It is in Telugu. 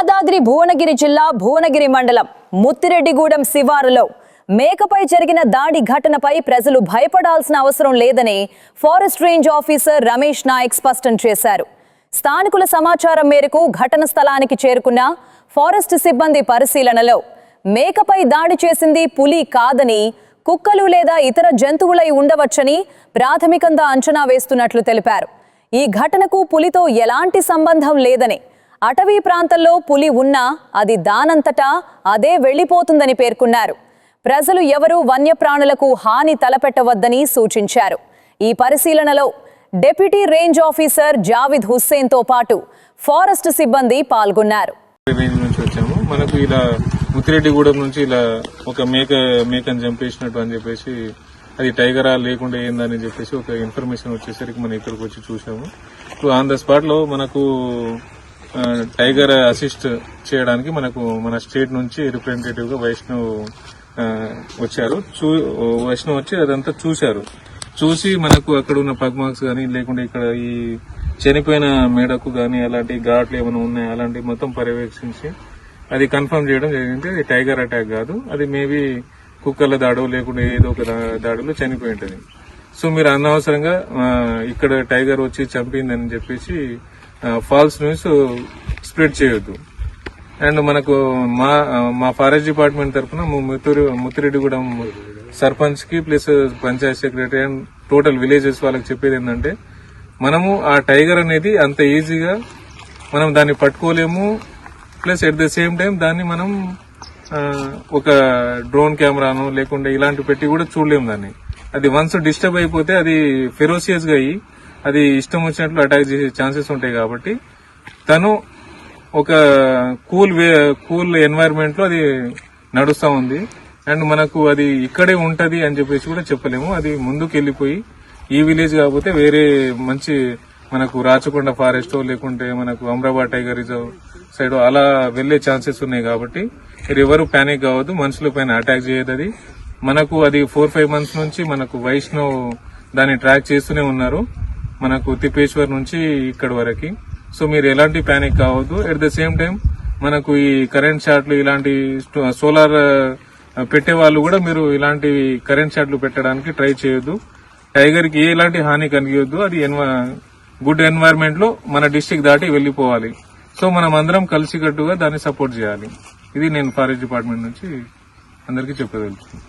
యాదాద్రి భువనగిరి జిల్లా భువనగిరి మండలం ముత్తిరెడ్డిగూడెం శివారులో మేకపై జరిగిన దాడి ఘటనపై ప్రజలు భయపడాల్సిన అవసరం లేదని forest range officer Ramesh Naik స్పష్టం చేశారు. స్థానికుల సమాచారం మేరకు ఘటన స్థలానికి చేరుకున్న ఫారెస్ట్ సిబ్బంది పరిశీలనలో మేకపై దాడి చేసింది పులి కాదని, కుక్కలు లేదా ఇతర జంతువులై ఉండవచ్చని ప్రాథమికంగా అంచనా వేస్తున్నట్లు తెలిపారు. ఈ ఘటనకు పులితో ఎలాంటి సంబంధం లేదని, అటవీ ప్రాంతంలో పులి ఉన్నా అది దానంతటా అదే వెళ్లిపోతుందని పేర్కొన్నారు. ప్రజలు ఎవరూ వన్యప్రాణులకు హాని తలపెట్టవద్దని సూచించారు. ఈ పరిశీలనలో deputy range officer Javid Hussain తో పాటు ఫారెస్ట్ సిబ్బంది పాల్గొన్నారు. మనకు ఇలా ముత్తిరెడ్డిగూడెం నుంచి ఇలా ఒక మేకను చంపేసినట్టు అని చెప్పేసి, అది టైగరా లేకుండా ఏందని చెప్పేసి ఒక ఇన్ఫర్మేషన్ వచ్చేసరికి మనం ఇక్కడికి వచ్చి చూసాము. ఆన్ ద స్పాట్ లో మనకు టైగర్ అసిస్ట్ చేయడానికి మన స్టేట్ నుంచి రిప్రజెంటేటివ్ గా వైష్ణవ్ వచ్చారు. వైష్ణవ్ వచ్చి అదంతా చూసి మనకు అక్కడ ఉన్న పగ్ మార్క్స్ గానీ, లేకుంటే ఇక్కడ ఈ చనిపోయిన మేడకు గానీ అలాంటి ఘాట్లు ఏమైనా ఉన్నాయా అలాంటివి మొత్తం పర్యవేక్షించి అది కన్ఫర్మ్ చేయడం జరిగింది. అది టైగర్ అటాక్ కాదు, అది మేబీ కుక్కల దాడో లేకుంటే ఏదో ఒక దాడిలో చనిపోయి ఉంటుంది. సో మీరు అనవసరంగా ఇక్కడ టైగర్ వచ్చి చంపిందని చెప్పేసి ఫాల్స్ న్యూస్ స్ప్రెడ్ చేయొద్దు. అండ్ మనకు మా ఫారెస్ట్ డిపార్ట్మెంట్ తరఫున ముత్తిరెడ్డిగూడెం సర్పంచ్ కి plus Panchayat secretary and total villages వాళ్ళకి చెప్పేది ఏంటంటే, మనము ఆ టైగర్ అనేది అంత ఈజీగా మనం దాన్ని పట్టుకోలేము. Plus at the same time దాన్ని మనం ఒక డ్రోన్ కెమెరాను లేకుంటే ఇలాంటి పెట్టి కూడా చూడలేము దాన్ని. అది వన్స్ డిస్టర్బ్ అయిపోతే అది ఫెరోసియస్ గా అయ్యి అది ఇష్టం వచ్చినట్లు అటాక్ చేసే ఛాన్సెస్ ఉంటాయి. కాబట్టి తను ఒక కూల్ ఎన్వైరన్మెంట్ లో అది నడుస్తా ఉంది. అండ్ మనకు అది ఇక్కడే ఉంటది అని చెప్పేసి కూడా చెప్పలేము. అది ముందుకు వెళ్ళిపోయి ఈ విలేజ్ కాకపోతే వేరే మంచి మనకు రాచకొండ ఫారెస్ట్ లేకుంటే మనకు అమ్రాబాద్ టైగర్ రిజర్వ్ సైడ్ అలా వెళ్లే ఛాన్సెస్ ఉన్నాయి. కాబట్టి మీరు ఎవరు ప్యానిక్ కావద్దు, మనుషుల పైన అటాక్ చేయదు. అది మనకు అది 4-5 months నుంచి మనకు వైష్ణవ్ దాన్ని ట్రాక్ చేస్తూనే ఉన్నారు, మనకు తిప్పేశ్వర్ నుంచి ఇక్కడి వరకు. సో మీరు ఎలాంటి ప్యానిక్ కావద్దు. ఎట్ ద సేమ్ టైం మనకు ఈ కరెంట్ షాట్లు ఇలాంటి సోలార్ పెట్టే వాళ్ళు కూడా మీరు ఇలాంటి కరెంట్ షాట్లు పెట్టడానికి ట్రై చేయొద్దు. టైగర్ కి ఎలాంటి హాని కలిగియొద్దు. అది గుడ్ ఎన్వైరన్మెంట్ లో మన డిస్ట్రిక్ట్ దాటి వెళ్లిపోవాలి. సో మనం అందరం కలిసికట్టుగా దాన్ని సపోర్ట్ చేయాలి. ఇది నేను ఫారెస్ట్ డిపార్ట్మెంట్ నుంచి అందరికీ చెప్పదలుచుకున్నాను.